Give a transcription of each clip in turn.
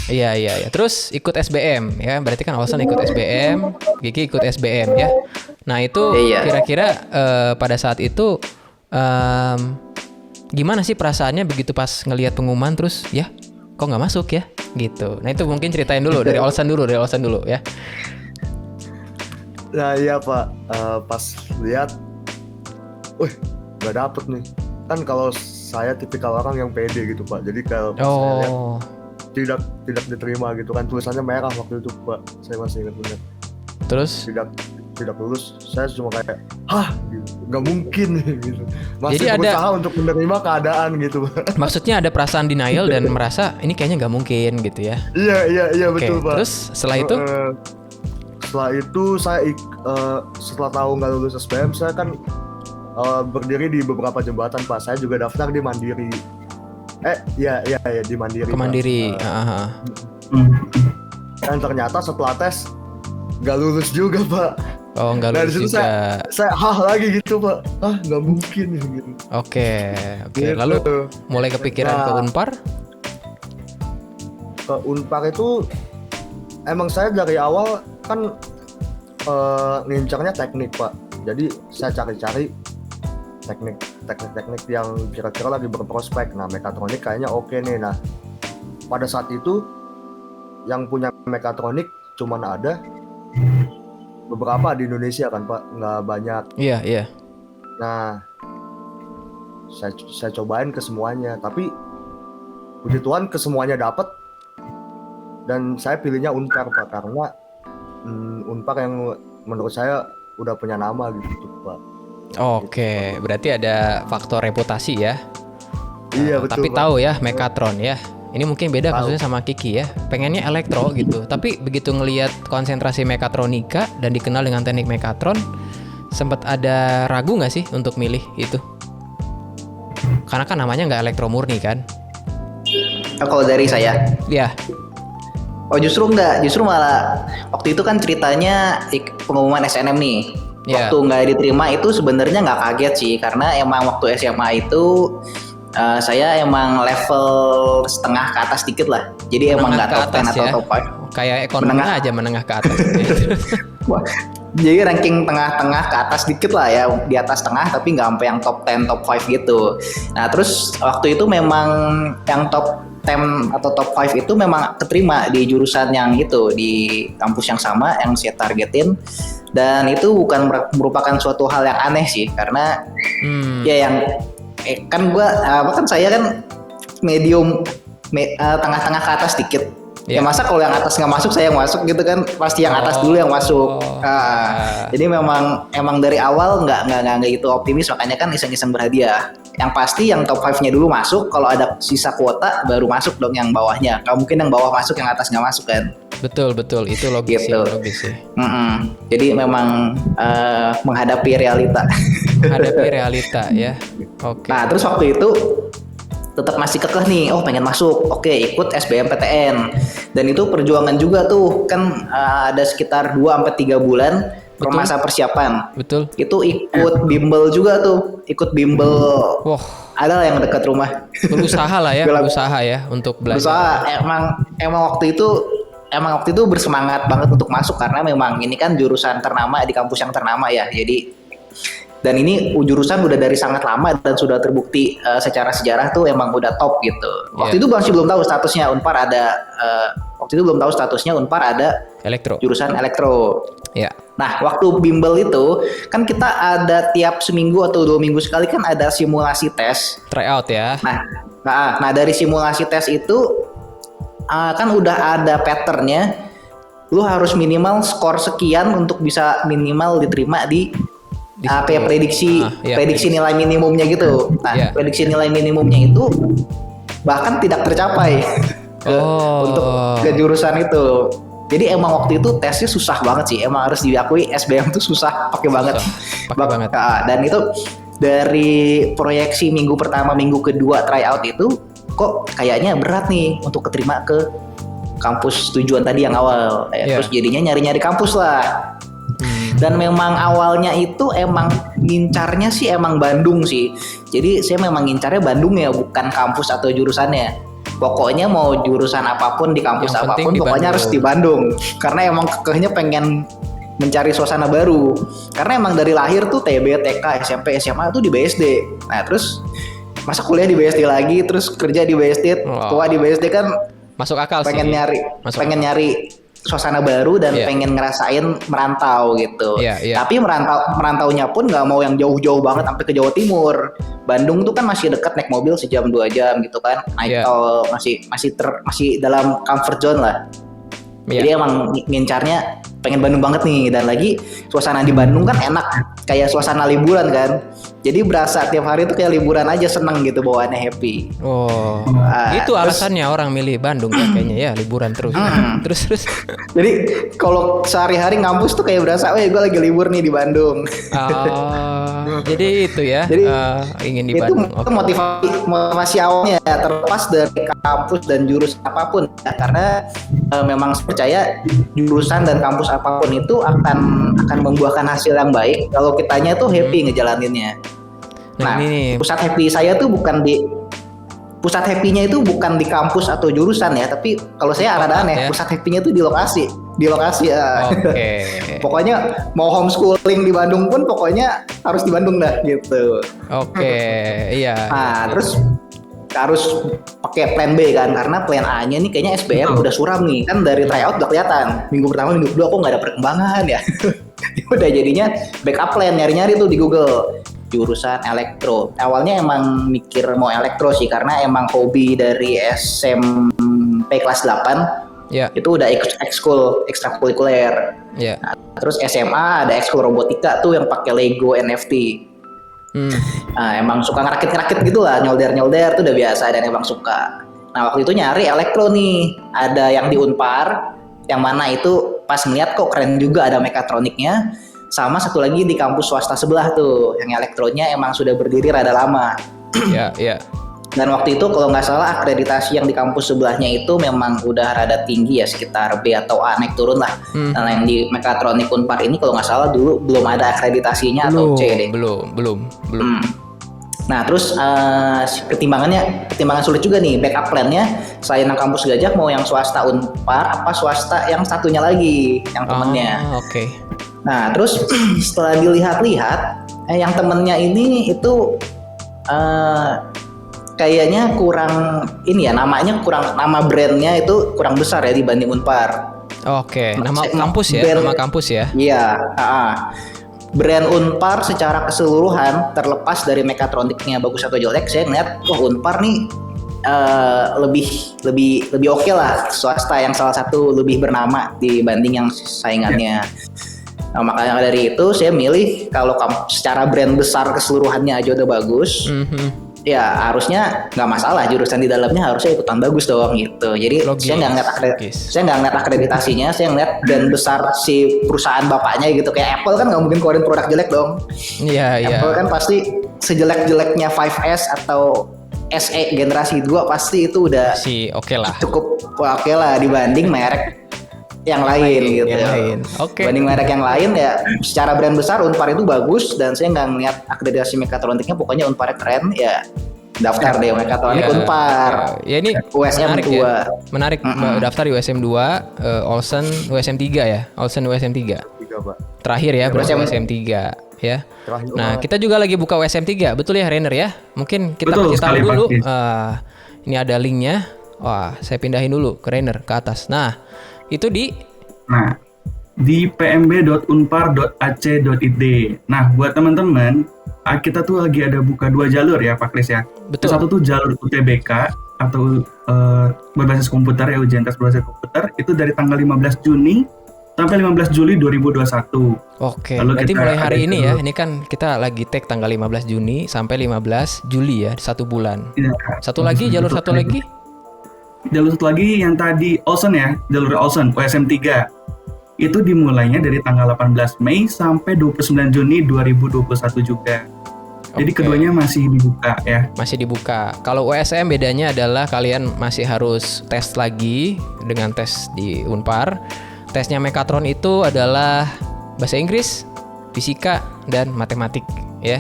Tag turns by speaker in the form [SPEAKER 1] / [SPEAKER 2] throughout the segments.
[SPEAKER 1] Iya, iya, iya. Terus ikut SBM ya. Berarti kan Olsen ikut SBM, Gigi ikut SBM ya. Nah, itu
[SPEAKER 2] Iya.
[SPEAKER 1] kira-kira pada saat itu em, gimana sih perasaannya begitu pas ngelihat pengumuman terus ya kok nggak masuk ya gitu. Nah, itu mungkin ceritain dulu dari Olsen dulu ya.
[SPEAKER 3] Nah iya Pak, pas lihat, wih nggak dapet nih. Kan kalau saya tipikal orang yang pede gitu Pak. Jadi kalau pas saya lihat
[SPEAKER 1] Oh,
[SPEAKER 3] tidak diterima gitu kan, tulisannya merah waktu itu Pak. Saya masih ingat benar.
[SPEAKER 1] terus
[SPEAKER 3] Tidak lulus. Saya cuma kayak, hah, gitu. Nggak mungkin gitu. Masih
[SPEAKER 1] Jadi ada-
[SPEAKER 3] berusaha untuk menerima keadaan gitu Pak.
[SPEAKER 1] maksudnya ada perasaan denial dan merasa ini kayaknya nggak mungkin gitu ya.
[SPEAKER 3] Iya
[SPEAKER 1] Oke,
[SPEAKER 3] betul Pak.
[SPEAKER 1] terus setelah itu
[SPEAKER 3] Setelah itu setelah tahu nggak lulus SBM, saya kan berdiri di beberapa jembatan Pak. Saya juga daftar di Mandiri. Iya di Mandiri.
[SPEAKER 1] ke
[SPEAKER 3] Pak.
[SPEAKER 1] Mandiri.
[SPEAKER 3] Dan ternyata setelah tes nggak lulus juga Pak.
[SPEAKER 1] Oh, nggak
[SPEAKER 3] Nah
[SPEAKER 1] lulus
[SPEAKER 3] disitu
[SPEAKER 1] juga.
[SPEAKER 3] saya lagi gitu Pak. Nggak mungkin gitu.
[SPEAKER 1] Oke.
[SPEAKER 3] Gitu.
[SPEAKER 1] Lalu mulai kepikiran ke
[SPEAKER 3] Nah.
[SPEAKER 1] Unpar?
[SPEAKER 3] Ke Unpar itu emang saya dari awal kan ngincarnya teknik Pak. Jadi saya cari-cari teknik yang kira-kira lagi berprospek. Nah mekatronik kayaknya oke nih. Nah pada saat itu yang punya mekatronik cuman ada beberapa di Indonesia kan Pak, nggak banyak.
[SPEAKER 1] Iya, iya.
[SPEAKER 3] Nah saya cobain ke semuanya, tapi puji Tuhan ke semuanya dapat. Dan saya pilihnya Unpar Pak, karena Unpar yang menurut saya udah punya nama gitu Pak.
[SPEAKER 1] Oke, berarti ada faktor reputasi ya.
[SPEAKER 3] Iya betul
[SPEAKER 1] Tapi
[SPEAKER 3] Pak.
[SPEAKER 1] tahu ya Mekatron ya. Ini mungkin beda
[SPEAKER 3] Tahu.
[SPEAKER 1] kasusnya sama Kiki ya. Pengennya elektro gitu. Tapi begitu ngelihat konsentrasi mekatronika dan dikenal dengan teknik Mekatron, sempat ada ragu nggak sih untuk milih itu? Karena kan namanya nggak elektro murni kan?
[SPEAKER 2] Kalau dari saya,
[SPEAKER 1] Ya,
[SPEAKER 2] oh justru enggak, justru malah waktu itu kan ceritanya pengumuman SNM nih.
[SPEAKER 1] Iya.
[SPEAKER 2] Waktu nggak diterima itu sebenarnya nggak kaget sih, karena emang waktu SMA itu saya emang level setengah ke atas dikit lah. Jadi emang
[SPEAKER 1] menengah
[SPEAKER 2] nggak
[SPEAKER 1] ke
[SPEAKER 2] top 10
[SPEAKER 1] atas
[SPEAKER 2] atau
[SPEAKER 1] ya.
[SPEAKER 2] top 5.
[SPEAKER 1] Kayak ekonomi
[SPEAKER 2] Menengah.
[SPEAKER 1] aja menengah ke atas.
[SPEAKER 2] Wah, jadi ranking tengah-tengah ke atas dikit lah ya, di atas tengah tapi nggak sampai yang top 10, top 5 gitu. Nah terus waktu itu memang yang top 10 atau top 5 itu memang keterima di jurusan yang itu, di kampus yang sama yang saya targetin. Dan itu bukan merupakan suatu hal yang aneh sih, karena ya yang kan saya kan medium tengah-tengah ke atas dikit. Ya masa kalau yang atas nggak masuk saya yang masuk gitu kan, pasti yang atas dulu yang masuk. Jadi emang dari awal nggak gitu optimis, makanya kan iseng-iseng berhadiah. Yang pasti yang top 5-nya dulu masuk, kalau ada sisa kuota baru masuk dong yang bawahnya. Nggak mungkin yang bawah masuk yang atas nggak masuk kan.
[SPEAKER 1] Betul, itu logis
[SPEAKER 2] Gitu.
[SPEAKER 1] sih.
[SPEAKER 2] Jadi memang menghadapi realita.
[SPEAKER 1] Menghadapi realita ya. Oke.
[SPEAKER 2] Nah terus waktu itu tetap masih kekeh nih, pengen masuk, oke ikut SBMPTN. Dan itu perjuangan juga tuh, kan ada sekitar 2-3 bulan masa persiapan.
[SPEAKER 1] Betul.
[SPEAKER 2] Itu ikut bimbel juga tuh, ikut bimbel.
[SPEAKER 1] Wah,
[SPEAKER 2] Ada lah yang dekat rumah.
[SPEAKER 1] berusaha lah ya, berusaha ya untuk belajar.
[SPEAKER 2] Berusaha, emang waktu itu bersemangat banget untuk masuk, karena memang ini kan jurusan ternama di kampus yang ternama ya. Jadi dan ini jurusan udah dari sangat lama dan sudah terbukti secara sejarah tuh emang udah top gitu. Waktu itu masih belum tahu statusnya Unpar ada
[SPEAKER 1] Elektro.
[SPEAKER 2] jurusan elektro.
[SPEAKER 1] Ya.
[SPEAKER 2] Nah, waktu bimbel itu kan kita ada tiap seminggu atau 2 minggu sekali kan ada simulasi tes.
[SPEAKER 1] Tryout ya.
[SPEAKER 2] Nah dari simulasi tes itu kan udah ada patternnya. Lu harus minimal skor sekian untuk bisa minimal diterima di kayak prediksi nilai minimumnya gitu. Nah, prediksi nilai minimumnya itu bahkan tidak tercapai untuk ke jurusan itu. Jadi emang waktu itu tesnya susah banget sih. Emang harus diakui SBM tuh susah, pakai banget. Dan itu dari proyeksi minggu pertama, minggu kedua tryout itu kok kayaknya berat nih untuk keterima ke kampus tujuan tadi yang awal. Terus jadinya nyari-nyari kampus lah. Dan memang awalnya itu emang ngincarnya sih emang Bandung sih. Jadi saya memang ngincarnya Bandung ya, bukan kampus atau jurusannya. pokoknya mau jurusan apapun di kampus
[SPEAKER 1] Yang penting
[SPEAKER 2] apapun
[SPEAKER 1] di
[SPEAKER 2] pokoknya
[SPEAKER 1] Bandung.
[SPEAKER 2] harus di Bandung karena emang kekehnya pengen mencari suasana baru karena emang dari lahir tuh TB, TK, SMP, SMA tuh di BSD. Nah terus masa kuliah di BSD lagi terus kerja di BSD,
[SPEAKER 1] Wow.
[SPEAKER 2] tua di BSD kan
[SPEAKER 1] Masuk akal
[SPEAKER 2] pengen
[SPEAKER 1] sih.
[SPEAKER 2] nyari
[SPEAKER 1] Masuk
[SPEAKER 2] pengen
[SPEAKER 1] akal.
[SPEAKER 2] nyari suasana baru dan
[SPEAKER 1] Iya.
[SPEAKER 2] pengen ngerasain merantau gitu.
[SPEAKER 1] Iya, iya.
[SPEAKER 2] Tapi merantaunya pun nggak mau yang jauh-jauh banget sampai ke Jawa Timur. Bandung tuh kan masih dekat naik mobil sejam 2 jam gitu kan. Naik
[SPEAKER 1] Iya.
[SPEAKER 2] tol masih dalam comfort zone lah.
[SPEAKER 1] Iya.
[SPEAKER 2] Jadi emang ngincarnya pengen Bandung banget nih dan lagi suasana di Bandung kan enak kayak suasana liburan kan. Jadi berasa tiap hari tuh kayak liburan aja seneng gitu bawaannya happy.
[SPEAKER 1] Oh,
[SPEAKER 2] Ah,
[SPEAKER 1] itu
[SPEAKER 2] terus-
[SPEAKER 1] alasannya orang milih Bandung ya kayaknya ya liburan terus. Terus.
[SPEAKER 2] Jadi kalau sehari-hari ngampus tuh kayak berasa, gue lagi libur nih di Bandung.
[SPEAKER 1] Oh, jadi itu ya.
[SPEAKER 2] Jadi,
[SPEAKER 1] ingin di
[SPEAKER 2] Itu
[SPEAKER 1] Bandung. Oke.
[SPEAKER 2] motivasi awalnya terlepas dari kampus dan jurusan apapun ya, karena memang saya percaya jurusan dan kampus apapun itu akan membuahkan hasil yang baik kalau kitanya tuh happy ngejalaninnya.
[SPEAKER 1] Nah, ini nih.
[SPEAKER 2] pusat happy saya tuh pusat happy-nya itu bukan di kampus atau jurusan ya, tapi kalau saya rada aneh,
[SPEAKER 1] ya.
[SPEAKER 2] pusat happy-nya itu di lokasi ya.
[SPEAKER 1] Oke.
[SPEAKER 2] Pokoknya mau homeschooling di Bandung pun pokoknya harus di Bandung dah gitu.
[SPEAKER 1] Oke, iya.
[SPEAKER 2] Nah, terus harus pakai plan B kan karena plan A-nya nih kayaknya SBM udah suram nih kan dari tryout udah kelihatan minggu pertama minggu kedua kok nggak ada perkembangan ya. Udah jadinya backup plan nyari-nyari tuh di Google jurusan elektro. Awalnya emang mikir mau elektro sih karena emang hobi dari SMP kelas 8
[SPEAKER 1] Ya,
[SPEAKER 2] itu udah ekskul ekstrakurikuler.
[SPEAKER 1] ya.
[SPEAKER 2] Terus SMA ada ekskul robotika tuh yang pakai Lego NFT. Nah, emang suka ngerakit-ngerakit gitu lah, nyolder-nyolder tuh udah biasa dan emang suka. Nah, waktu itu nyari elektro nih, ada yang di Unpar, yang mana itu pas ngeliat kok keren juga ada mekatroniknya, sama satu lagi di kampus swasta sebelah tuh, yang elektronya emang sudah berdiri rada lama.
[SPEAKER 1] Ya, ya.
[SPEAKER 2] Dan waktu itu kalau nggak salah akreditasi yang di kampus sebelahnya itu memang udah rada tinggi ya, sekitar B atau A naik turun lah. Nah, yang di mekatronik Unpar ini kalau nggak salah dulu belum ada akreditasinya atau C deh.
[SPEAKER 1] Belum.
[SPEAKER 2] Nah terus pertimbangan sulit juga nih backup plan-nya selain yang kampus Gajah mau yang swasta Unpar apa swasta yang satunya lagi yang temennya.
[SPEAKER 1] Oke.
[SPEAKER 2] Nah terus setelah dilihat-lihat yang temennya ini itu kayaknya kurang ini ya nama brandnya itu kurang besar ya dibanding Unpar.
[SPEAKER 1] Oke, nama
[SPEAKER 2] Brand-
[SPEAKER 1] kampus ya, nama kampus ya.
[SPEAKER 2] Iya, brand Unpar secara keseluruhan terlepas dari mekatroniknya bagus atau jelek, saya ngeliat Unpar nih lebih oke lah swasta yang salah satu lebih bernama dibanding yang saingannya. Nah, makanya dari itu saya milih kalau secara brand besar keseluruhannya aja udah bagus. Ya harusnya nggak masalah jurusan di dalamnya harusnya ikutan bagus dong gitu. Jadi
[SPEAKER 1] Logis,
[SPEAKER 2] saya nggak ngeliat akreditasinya, saya ngeliat brand besar si perusahaan bapaknya gitu. Kayak Apple kan nggak mungkin keluarin produk jelek dong.
[SPEAKER 1] Iya, iya.
[SPEAKER 2] Apple kan pasti sejelek-jeleknya 5S atau SE generasi 2 pasti itu udah
[SPEAKER 1] Si oke lah.
[SPEAKER 2] cukup oke lah dibanding merek yang lain gitu.
[SPEAKER 1] Yang lain. Oke.
[SPEAKER 2] Banding merek yang lain ya secara brand besar Unpar itu bagus dan saya nggak ngeliat akreditasi mekatroniknya pokoknya Unpar keren ya daftar deh mekatronik
[SPEAKER 1] Ya,
[SPEAKER 2] Unpar.
[SPEAKER 1] ya ini
[SPEAKER 2] USM
[SPEAKER 1] menarik
[SPEAKER 2] 2.
[SPEAKER 1] ya. Menarik daftar di USM 2, Olsen USM 3 ya. Olsen USM 3.
[SPEAKER 3] 3, Pak.
[SPEAKER 1] Terakhir ya berarti
[SPEAKER 2] USM.
[SPEAKER 1] USM 3 ya.
[SPEAKER 3] Terakhir,
[SPEAKER 1] Nah,
[SPEAKER 3] Pak.
[SPEAKER 1] kita juga lagi buka USM 3. Betul ya Rainer ya? Mungkin kita
[SPEAKER 4] Betul
[SPEAKER 1] kasih tahu
[SPEAKER 4] sekali,
[SPEAKER 1] dulu.
[SPEAKER 4] Pak.
[SPEAKER 1] Ini ada linknya. Wah, saya pindahin dulu ke Rainer ke atas. Nah, itu di
[SPEAKER 4] Nah, di pmb.unpar.ac.id. Nah, buat teman-teman, kita tuh lagi ada buka 2 jalur ya, Pak Kris ya.
[SPEAKER 1] Betul.
[SPEAKER 4] Yang satu tuh jalur UTBK atau berbasis komputer ya, ujian tes berbasis komputer itu dari tanggal 15 Juni sampai 15 Juli 2021.
[SPEAKER 1] Oke,
[SPEAKER 4] Lalu
[SPEAKER 1] berarti
[SPEAKER 4] kita
[SPEAKER 1] mulai hari
[SPEAKER 4] ada
[SPEAKER 1] ini
[SPEAKER 4] jalur-
[SPEAKER 1] ya. Ini kan kita lagi tag tanggal 15 Juni sampai 15 Juli ya, 1 bulan.
[SPEAKER 4] Ya,
[SPEAKER 1] Satu lagi, jalur satu lagi.
[SPEAKER 4] Jalur satu lagi yang tadi Olsen ya, jalur Olsen USM 3. Itu dimulainya dari tanggal 18 Mei sampai 29 Juni 2021 juga. Jadi
[SPEAKER 1] Oke.
[SPEAKER 4] keduanya masih dibuka ya.
[SPEAKER 1] Masih dibuka. Kalau USM bedanya adalah kalian masih harus tes lagi dengan tes di Unpar. Tesnya Mekatron itu adalah bahasa Inggris, fisika, dan matematik ya.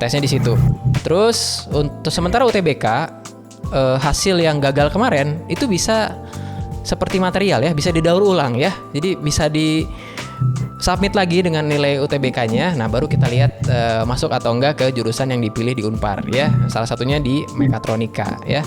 [SPEAKER 1] Tesnya di situ. Terus untuk sementara UTBK hasil yang gagal kemarin itu bisa seperti material ya, bisa didaur ulang ya. Jadi bisa di submit lagi dengan nilai UTBK-nya. Nah, baru kita lihat masuk atau enggak ke jurusan yang dipilih di Unpar ya. Salah satunya di mekatronika ya.